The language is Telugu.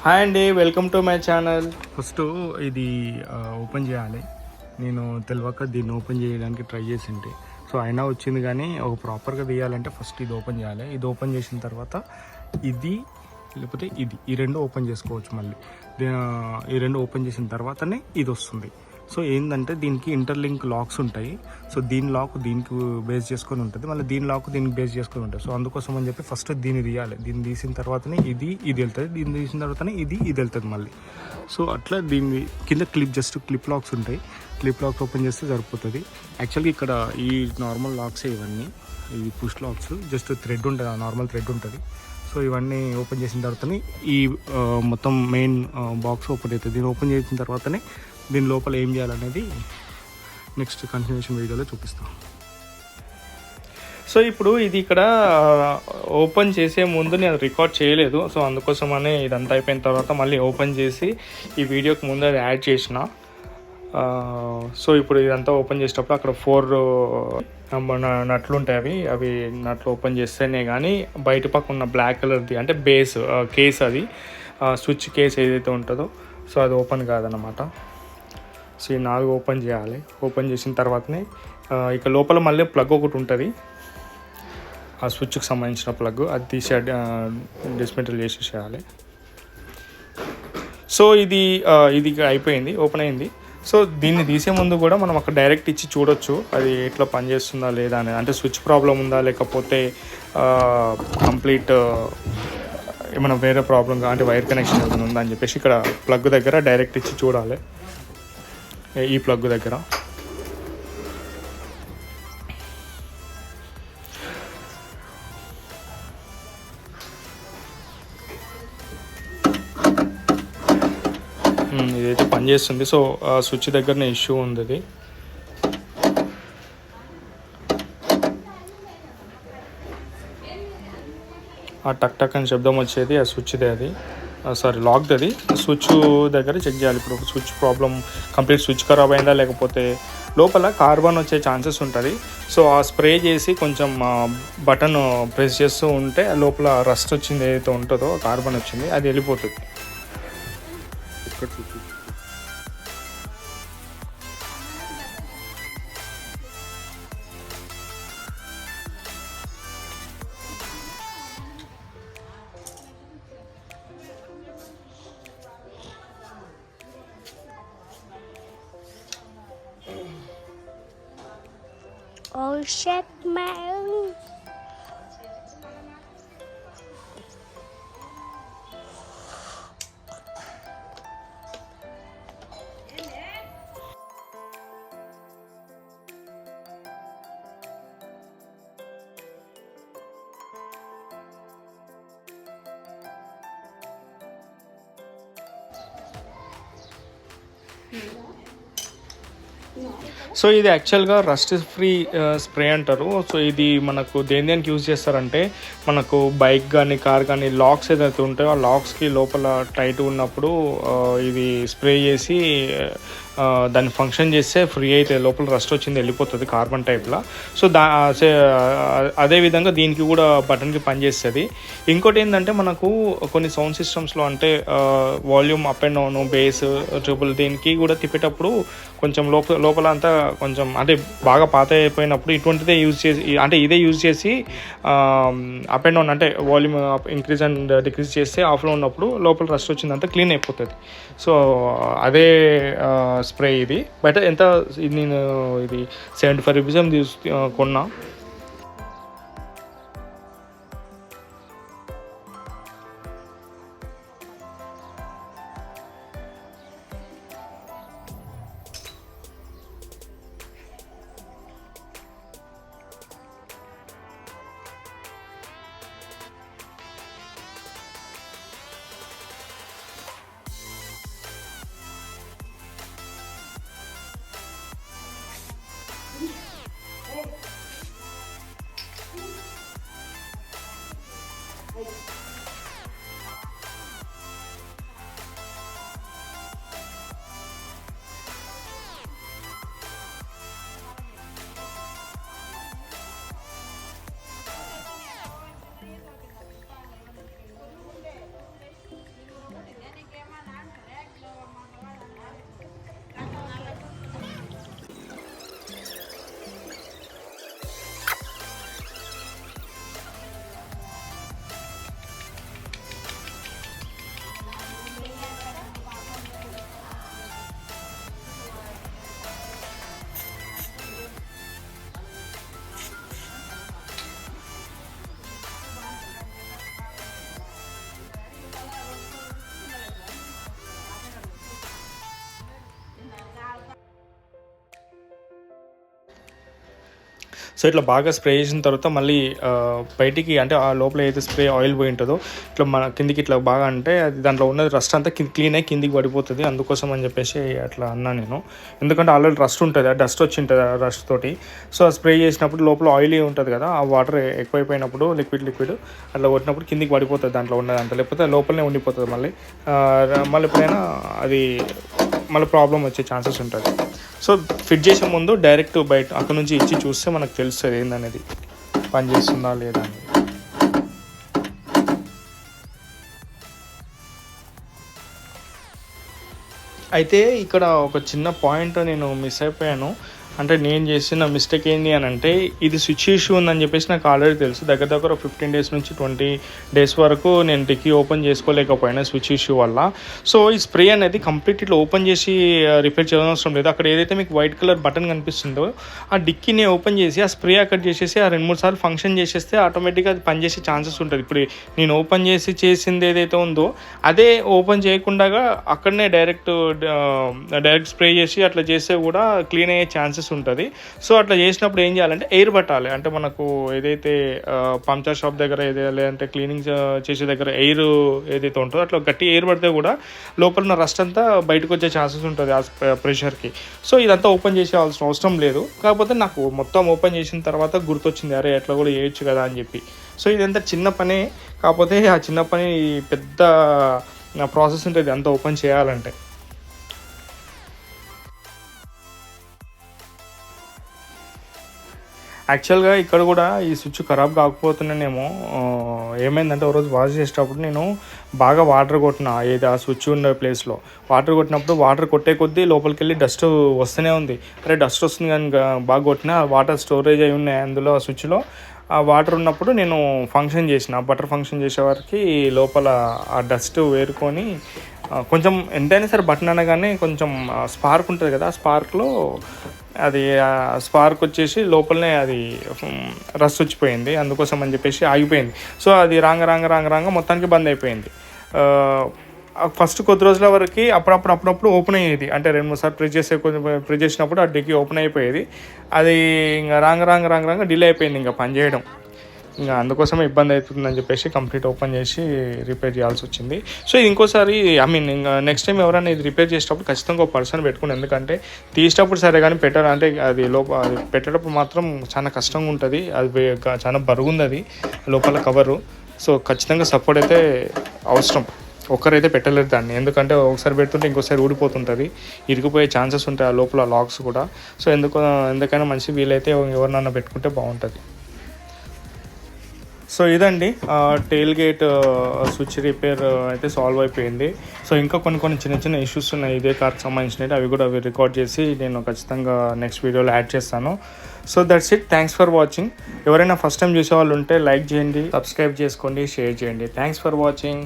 హాయ్ అండి, welcome to my channel. First ఇది ఓపెన్ చేయాలి. నేను తెలియక దీన్ని ఓపెన్ చేయడానికి ట్రై చేసింటే సో అయినా వచ్చింది, కానీ ఒక ప్రాపర్గా తీయాలంటే ఫస్ట్ ఇది ఓపెన్ చేయాలి. ఇది ఓపెన్ చేసిన తర్వాత ఇది లేకపోతే ఈ రెండు ఓపెన్ చేసుకోవచ్చు. మళ్ళీ ఈ రెండు ఓపెన్ చేసిన తర్వాతనే ఇది వస్తుంది. సో ఏంటంటే దీనికి ఇంటర్లింక్ లాక్స్ ఉంటాయి. సో దీని లాక్ దీనికి బేస్ చేసుకొని ఉంటుంది, మళ్ళీ దీని లాక్ దీనికి బేస్ చేసుకొని ఉంటుంది. సో అందుకోసం అని చెప్పి ఫస్ట్ దీన్ని తీయాలి. దీన్ని తీసిన తర్వాతనే ఇది వెళ్తుంది, దీన్ని తీసిన తర్వాతనే ఇది వెళ్తుంది మళ్ళీ. సో అట్లా దీన్ని కింద క్లిప్ లాక్స్ ఉంటాయి. క్లిప్ లాక్స్ ఓపెన్ చేస్తే సరిపోతుంది. యాక్చువల్గా ఇక్కడ ఈ నార్మల్ లాక్సే ఇవన్నీ, ఈ పుష్ లాక్స్. జస్ట్ థ్రెడ్ ఉంటుంది, నార్మల్ థ్రెడ్ ఉంటుంది. సో ఇవన్నీ ఓపెన్ చేసిన తర్వాతనే ఈ మొత్తం మెయిన్ బాక్స్ ఓపెన్ అవుతుంది. దీన్ని ఓపెన్ చేసిన తర్వాతనే దీని లోపల ఏం చేయాలనేది నెక్స్ట్ కంటిన్యూషన్ వీడియోలో చూపిస్తాం. సో ఇప్పుడు ఇది ఇక్కడ ఓపెన్ చేసే ముందు నేను రికార్డ్ చేయలేదు. సో అందుకోసమనే ఇదంతా అయిపోయిన తర్వాత మళ్ళీ ఓపెన్ చేసి ఈ వీడియోకి ముందు అది యాడ్ చేసిన. సో ఇప్పుడు ఇదంతా ఓపెన్ చేసేటప్పుడు అక్కడ 4 నట్లు ఉంటాయి. అవి నట్లు ఓపెన్ చేస్తేనే కానీ బయట పక్క ఉన్న బ్లాక్ కలర్ది అంటే బేస్ కేస్, అది స్విచ్ కేస్ ఏదైతే ఉంటుందో సో అది ఓపెన్ కాదన్నమాట. సో ఈ 4 ఓపెన్ చేయాలి. ఓపెన్ చేసిన తర్వాతనే ఇక లోపల మళ్ళీ ప్లగ్ ఒకటి ఉంటుంది, ఆ స్విచ్కి సంబంధించిన ప్లగ్. అది తీసి డిస్మెంటల్ చేసేసేయాలి. సో ఇది అయిపోయింది, ఓపెన్ అయింది. సో దీన్ని తీసే ముందు కూడా మనం అక్కడ డైరెక్ట్ ఇచ్చి చూడొచ్చు అది ఎట్లా పనిచేస్తుందా లేదా అనేది. అంటే స్విచ్ ప్రాబ్లం ఉందా లేకపోతే కంప్లీట్ ఏమైనా వేరే ప్రాబ్లంగా అంటే వైర్ కనెక్షన్ ఏమైనా ఉందా అని చెప్పేసి ఇక్కడ ప్లగ్ దగ్గర డైరెక్ట్ ఇచ్చి చూడాలి. ఈ ప్లగ్ దగ్గర ఇదైతే పనిచేస్తుంది. సో స్విచ్ దగ్గరనే ఇష్యూ ఉంది. అది ఆ టక్ టక్ అని శబ్దం వచ్చేది ఆ స్విచ్దే, అది లాక్ది. అది స్విచ్ దగ్గర చెక్ చేయాలి. ఇప్పుడు స్విచ్ ప్రాబ్లం కంప్లీట్ స్విచ్ ఖరాబ్ అయిందా లేకపోతే లోపల కార్బన్ వచ్చే ఛాన్సెస్ ఉంటుంది. సో ఆ స్ప్రే చేసి కొంచెం బటన్ ప్రెస్ చేస్తూ ఉంటే లోపల రస్ట్ వచ్చింది ఏదైతే ఉంటుందో కార్బన్ వచ్చింది అది వెళ్ళిపోతుంది. Oh shit, man. సో ఇది యాక్చువల్గా రస్ట్ ఫ్రీ స్ప్రే అంటారు. సో ఇది మనకు దేనికి యూజ్ చేస్తారంటే మనకు బైక్ కానీ కార్ కానీ లాక్స్ ఏదైతే ఉంటాయో ఆ లాక్స్కి లోపల టైట్ ఉన్నప్పుడు ఇది స్ప్రే చేసి దాన్ని ఫంక్షన్ చేస్తే ఫ్రీ అయితే లోపల రస్ట్ వచ్చింది వెళ్ళిపోతుంది కార్బన్ టైప్లో. సో అదేవిధంగా దీనికి కూడా బటన్కి పనిచేస్తుంది. ఇంకోటి ఏంటంటే మనకు కొన్ని సౌండ్ సిస్టమ్స్లో అంటే volume up and down, base, triple దీనికి కూడా తిప్పేటప్పుడు కొంచెం లోపల అంతా కొంచెం అంటే బాగా పాత అయిపోయినప్పుడు ఇటువంటిదే యూజ్ చేసి అంటే ఇదే యూజ్ చేసి అప్ అండ్ డౌన్ అంటే వాల్యూమ్ ఇంక్రీజ్ అండ్ డిక్రీజ్ చేస్తే ఆఫ్లో ఉన్నప్పుడు లోపల రస్ట్ వచ్చిందంతా క్లీన్ అయిపోతుంది. సో అదే స్ప్రే ఇది. బయట ఎంత నేను ఇది 75 రూపీస్ కొన్నా. సో ఇట్లా బాగా స్ప్రే చేసిన తర్వాత మళ్ళీ బయటికి అంటే ఆ లోపల ఏదైతే స్ప్రే ఆయిల్ పోయి ఉంటుందో ఇట్లా మన కిందికి ఇట్లా బాగా అంటే అది దాంట్లో ఉన్నది రస్ట్ అంతా క్లీన్ అయ్యి కిందికి పడిపోతుంది. అందుకోసం అని చెప్పేసి అట్లా అన్నా నేను. ఎందుకంటే ఆల్రెడీ రస్ట్ ఉంటుంది, ఆ డస్ట్ వచ్చి ఉంటుంది ఆ రస్ట్ తోటి. సో ఆ స్ప్రే చేసినప్పుడు లోపల ఆయిలీ ఉంటుంది కదా, ఆ వాటర్ ఎక్కువైపోయినప్పుడు లిక్విడ్ అట్లా కొట్టినప్పుడు కిందికి పడిపోతుంది దాంట్లో ఉన్నదంతా, లేకపోతే లోపలనే ఉండిపోతుంది. మళ్ళీ ఎప్పుడైనా అది మళ్ళీ ప్రాబ్లం వచ్చే ఛాన్సెస్ ఉంటుంది. సో ఫిట్ చేసే ముందు డైరెక్ట్ బయట అక్కడ నుంచి ఇచ్చి చూస్తే మనకు తెలుస్తుంది ఏందనేది పని చేస్తుందా లేదా అని. అయితే ఇక్కడ ఒక చిన్న పాయింట్ నేను మిస్ అయిపోయాను. అంటే నేను చేసిన మిస్టేక్ ఏంటి అని అంటే, ఇది స్విచ్ ఇష్యూ ఉందని చెప్పేసి నాకు ఆల్రెడీ తెలుసు. దగ్గర 15 days నుంచి 20 days వరకు నేను డిక్కీ ఓపెన్ చేసుకోలేకపోయినా స్విచ్ ఇష్యూ వల్ల. సో ఈ స్ప్రే అనేది కంప్లీట్ ఇట్లా ఓపెన్ చేసి రిపేర్ చేయడం అవసరం లేదు. అక్కడ ఏదైతే మీకు వైట్ కలర్ బటన్ కనిపిస్తుందో ఆ డిక్కీని ఓపెన్ చేసి ఆ స్ప్రే అక్కడ చేసేసి ఆ 2-3 సార్లు ఫంక్షన్ చేసేస్తే ఆటోమేటిక్గా అది పనిచేసే ఛాన్సెస్ ఉంటుంది. ఇప్పుడు నేను ఓపెన్ చేసి చేసింది ఏదైతే ఉందో అదే ఓపెన్ చేయకుండా అక్కడనే డైరెక్ట్ స్ప్రే చేసి అట్లా చేస్తే కూడా క్లీన్ అయ్యే ఛాన్సెస్ ఉంటుంది. సో అట్లా చేసినప్పుడు ఏం చేయాలంటే ఎయిర్ పట్టాలి. అంటే మనకు ఏదైతే పంచర్ షాప్ దగ్గర లేదంటే క్లీనింగ్ చేసే దగ్గర ఎయిర్ ఏదైతే ఉంటుందో అట్లా గట్టి ఎయిర్ పడితే కూడా లోపల ఉన్న రస్ట్ అంతా బయటకు వచ్చే ఛాన్సెస్ ఉంటుంది ఆ ప్రెషర్కి. సో ఇదంతా ఓపెన్ చేసేవాల్సిన అవసరం లేదు. కాకపోతే నాకు మొత్తం ఓపెన్ చేసిన తర్వాత గుర్తొచ్చింది, అరే అట్లా కూడా చేయొచ్చు కదా అని చెప్పి. సో ఇదంతా చిన్న పనే, కాకపోతే ఆ చిన్న పని పెద్ద ప్రాసెస్ ఉంటుంది అంతా ఓపెన్ చేయాలంటే. యాక్చువల్గా ఇక్కడ కూడా ఈ స్విచ్ ఖరాబ్ కాకపోతున్నానేమో. ఏమైందంటే ఒకరోజు వాష్ చేసేటప్పుడు నేను బాగా వాటర్ కొట్టిన ఆ స్విచ్ ఉన్న ప్లేస్లో వాటర్ కొట్టినప్పుడు వాటర్ కొట్టే కొద్దీ లోపలికి వెళ్ళి డస్ట్ వస్తూనే ఉంది. అరే డస్ట్ వస్తుంది కానీ బాగా కొట్టిన వాటర్ స్టోరేజ్ అయి ఉన్నాయి అందులో ఆ స్విచ్లో. ఆ వాటర్ ఉన్నప్పుడు నేను బటర్ ఫంక్షన్ చేసే వారికి లోపల ఆ డస్ట్ వేరుకొని కొంచెం ఎంతైనా సరే బటన్ అనగానే కొంచెం స్పార్క్ ఉంటుంది కదా, ఆ స్పార్క్లో అది స్పార్క్ వచ్చేసి లోపలనే అది రస్ట్ వచ్చిపోయింది. అందుకోసం అని చెప్పేసి ఆగిపోయింది. సో అది రాంగ మొత్తానికి బంద్ అయిపోయింది. ఫస్ట్ కొద్ది రోజుల వరకు అప్పుడప్పుడు ఓపెన్ అయ్యేది. అంటే 2-3 సార్లు ప్రెస్ చేసినప్పుడు ఆ డిక్కీ ఓపెన్ అయిపోయేది. అది ఇంకా రాంగ డిలే అయిపోయింది ఇంకా పనిచేయడం. ఇంకా అందుకోసమే ఇబ్బంది అవుతుందని చెప్పేసి కంప్లీట్ ఓపెన్ చేసి రిపేర్ చేయాల్సి వచ్చింది. సో ఇది ఇంకోసారి ఇంకా నెక్స్ట్ టైం ఎవరైనా ఇది రిపేర్ చేసేటప్పుడు ఖచ్చితంగా ఒక పర్సన్ పెట్టుకుని, ఎందుకంటే తీసేటప్పుడు సరే కానీ పెట్టాలంటే అది పెట్టేటప్పుడు మాత్రం చాలా కష్టంగా ఉంటుంది. అది చాలా బరుగుంది అది లోపల కవరు. సో ఖచ్చితంగా సపోర్ట్ అయితే అవసరం. ఒక్కరైతే పెట్టలేరు దాన్ని, ఎందుకంటే ఒకసారి పెడుతుంటే ఇంకోసారి ఊడిపోతుంటుంది, ఇరిగిపోయే ఛాన్సెస్ ఉంటాయి ఆ లోపల లాక్స్ కూడా. సో ఎందుకైనా మంచి వీలైతే ఎవరినైనా పెట్టుకుంటే బాగుంటుంది. సో ఇదండి టెయిల్ గేట్ స్విచ్ రిపేర్ అయితే సాల్వ్ అయిపోయింది. సో ఇంకా కొన్ని చిన్న ఇష్యూస్ ఉన్నాయి ఇదే కార్కి సంబంధించినవి, అవి రికార్డ్ చేసి నేను ఖచ్చితంగా నెక్స్ట్ వీడియోలో యాడ్ చేస్తాను. So that's it. Thanks for watching. ఎవరైనా ఫస్ట్ టైం చూసే వాళ్ళు ఉంటే లైక్ చేయండి, సబ్స్క్రైబ్ చేసుకోండి, షేర్ చేయండి. Thanks for watching.